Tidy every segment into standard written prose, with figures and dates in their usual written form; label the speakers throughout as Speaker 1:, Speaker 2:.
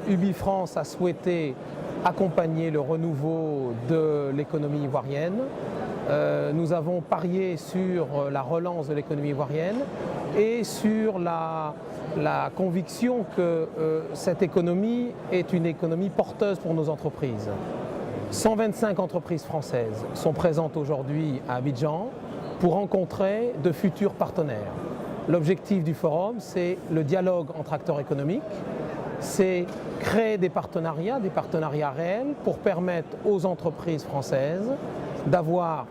Speaker 1: UbiFrance a souhaité accompagner le renouveau de l'économie ivoirienne. Nous avons parié sur la relance de l'économie ivoirienne et sur la conviction que cette économie est une économie porteuse pour nos entreprises. 125 entreprises françaises sont présentes aujourd'hui à Abidjan pour rencontrer de futurs partenaires. L'objectif du forum, c'est le dialogue entre acteurs économiques, c'est créer des partenariats réels pour permettre aux entreprises françaises d'avoir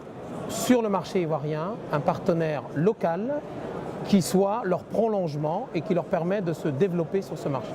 Speaker 1: sur le marché ivoirien un partenaire local qui soit leur prolongement et qui leur permette de se développer sur ce marché.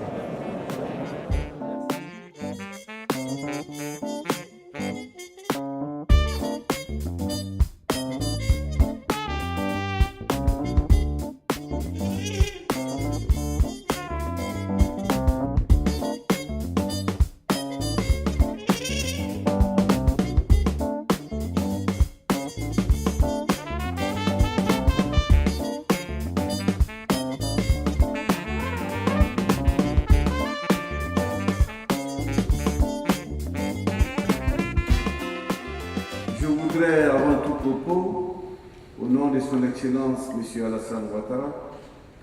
Speaker 2: Je voudrais, avant tout propos, au nom de son Excellence M. Alassane Ouattara,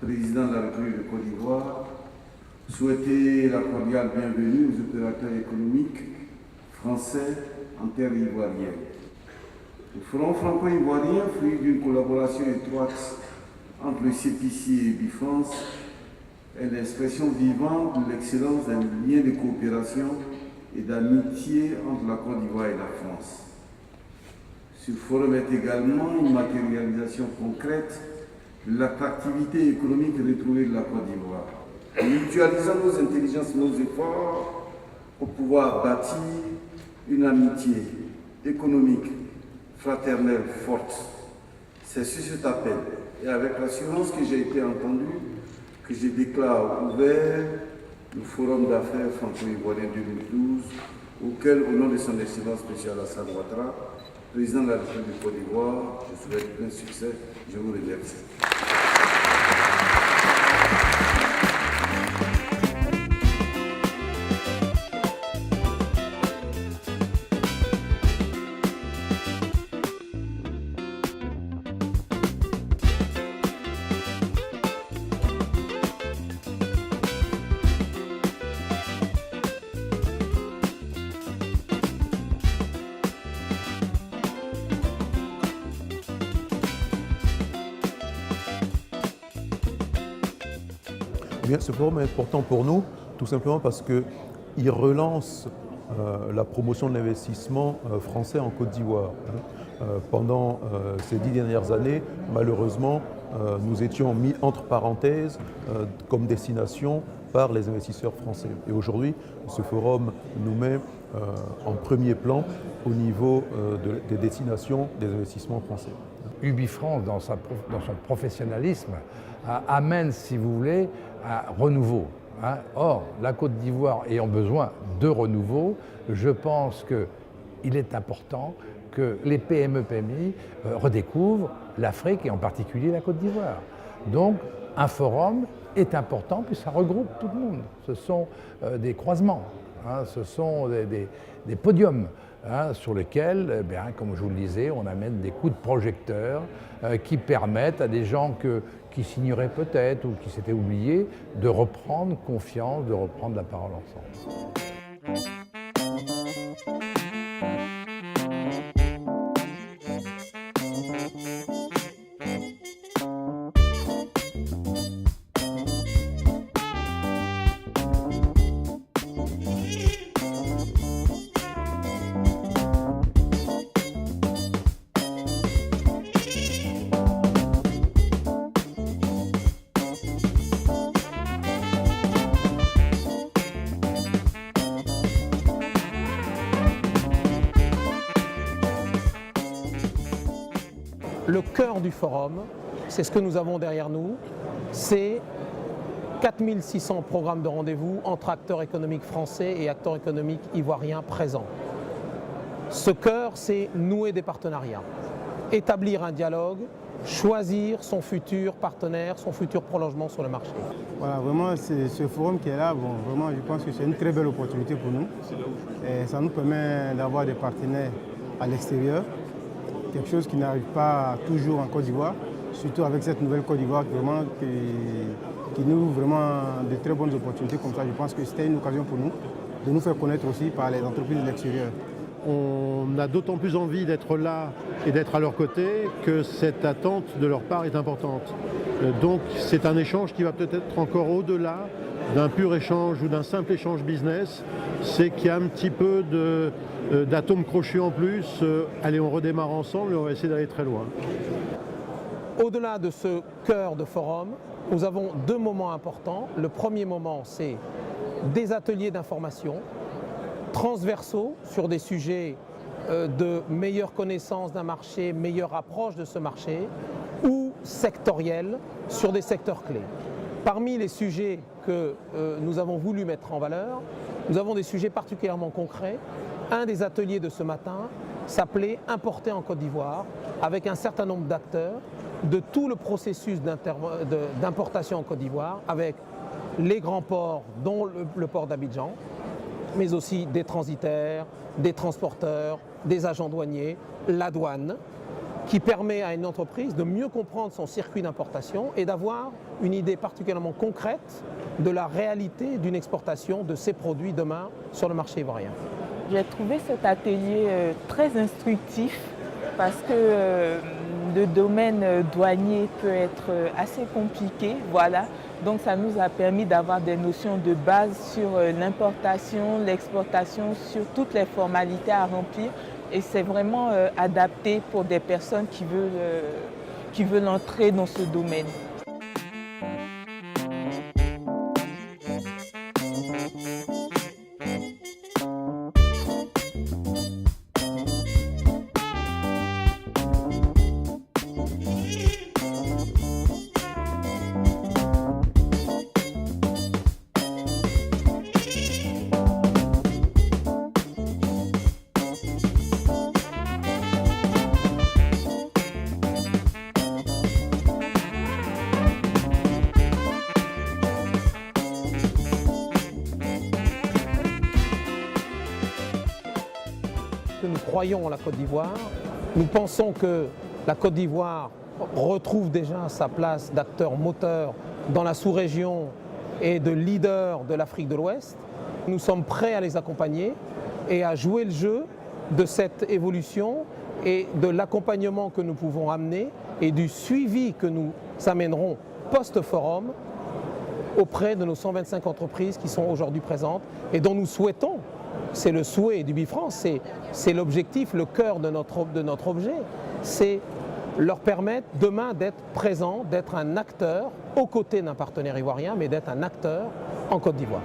Speaker 2: président de la République de Côte d'Ivoire, souhaiter la cordiale bienvenue aux opérateurs économiques français en terre ivoirienne. Le Forum franco-ivoirien, fruit d'une collaboration étroite entre le CPC et UbiFrance, est l'expression vivante de l'excellence d'un lien de coopération et d'amitié entre la Côte d'Ivoire et la France. Ce forum est également une matérialisation concrète de l'attractivité économique retrouvée de la Côte d'Ivoire. Mutualisant nos intelligences, nos efforts pour pouvoir bâtir une amitié économique, fraternelle, forte. C'est sur cet appel et avec l'assurance que j'ai été entendu que je déclare ouvert le Forum d'affaires franco-ivoirien 2012 auquel, au nom de son Excellence M. Alassane Ouattara, président de la République de Côte d'Ivoire, je souhaite plein succès. Je vous remercie.
Speaker 3: Bien, ce forum est important pour nous, tout simplement parce qu'il relance la promotion de l'investissement français en Côte d'Ivoire. Pendant ces 10 dernières années, malheureusement, nous étions mis entre parenthèses comme destination par les investisseurs français. Et aujourd'hui, ce forum nous met en premier plan au niveau des destinations des investissements français.
Speaker 4: UbiFrance, dans son professionnalisme, amène, si vous voulez, un renouveau. Or, la Côte d'Ivoire ayant besoin de renouveau, je pense qu'il est important que les PME-PMI redécouvrent l'Afrique et en particulier la Côte d'Ivoire. Donc, un forum est important puisque ça regroupe tout le monde. Ce sont des croisements, ce sont des podiums. Sur lesquels, comme je vous le disais, on amène des coups de projecteur qui permettent à des gens qui s'ignoraient peut-être ou qui s'étaient oubliés de reprendre confiance, de reprendre la parole ensemble.
Speaker 1: Le cœur du forum, c'est ce que nous avons derrière nous, c'est 4600 programmes de rendez-vous entre acteurs économiques français et acteurs économiques ivoiriens présents. Ce cœur, c'est nouer des partenariats, établir un dialogue, choisir son futur partenaire, son futur prolongement sur le marché.
Speaker 5: Voilà, vraiment, ce forum qui est là, bon, vraiment, je pense que c'est une très belle opportunité pour nous. Et ça nous permet d'avoir des partenaires à l'extérieur, quelque chose qui n'arrive pas toujours en Côte d'Ivoire, surtout avec cette nouvelle Côte d'Ivoire vraiment, qui nous ouvre vraiment de très bonnes opportunités comme ça. Je pense que c'était une occasion pour nous de nous faire connaître aussi par les entreprises de l'extérieur.
Speaker 6: On a d'autant plus envie d'être là et d'être à leur côté que cette attente de leur part est importante. Donc c'est un échange qui va peut-être encore au-delà d'un pur échange ou d'un simple échange business. C'est qu'il y a un petit peu d'atomes crochus en plus. Allez, on redémarre ensemble et on va essayer d'aller très loin.
Speaker 1: Au-delà de ce cœur de forum, nous avons deux moments importants. Le premier moment, c'est des ateliers d'information transversaux sur des sujets de meilleure connaissance d'un marché, meilleure approche de ce marché, ou sectoriels sur des secteurs clés. Parmi les sujets que nous avons voulu mettre en valeur, nous avons des sujets particulièrement concrets. Un des ateliers de ce matin s'appelait « Importer en Côte d'Ivoire » avec un certain nombre d'acteurs de tout le processus d'importation en Côte d'Ivoire, avec les grands ports, dont le port d'Abidjan, mais aussi des transitaires, des transporteurs, des agents douaniers, la douane, qui permet à une entreprise de mieux comprendre son circuit d'importation et d'avoir une idée particulièrement concrète de la réalité d'une exportation de ces produits demain sur le marché ivoirien.
Speaker 7: J'ai trouvé cet atelier très instructif parce que le domaine douanier peut être assez compliqué, voilà. Donc ça nous a permis d'avoir des notions de base sur l'importation, l'exportation, sur toutes les formalités à remplir. Et c'est vraiment adapté pour des personnes qui veulent entrer dans ce domaine.
Speaker 1: Nous croyons en la Côte d'Ivoire. Nous pensons que la Côte d'Ivoire retrouve déjà sa place d'acteur moteur dans la sous-région et de leader de l'Afrique de l'Ouest. Nous sommes prêts à les accompagner et à jouer le jeu de cette évolution et de l'accompagnement que nous pouvons amener et du suivi que nous amènerons post-forum auprès de nos 125 entreprises qui sont aujourd'hui présentes et dont nous souhaitons, c'est le souhait du Bifrance, c'est l'objectif, le cœur de notre objet, c'est leur permettre demain d'être présents, d'être un acteur aux côtés d'un partenaire ivoirien, mais d'être un acteur en Côte d'Ivoire.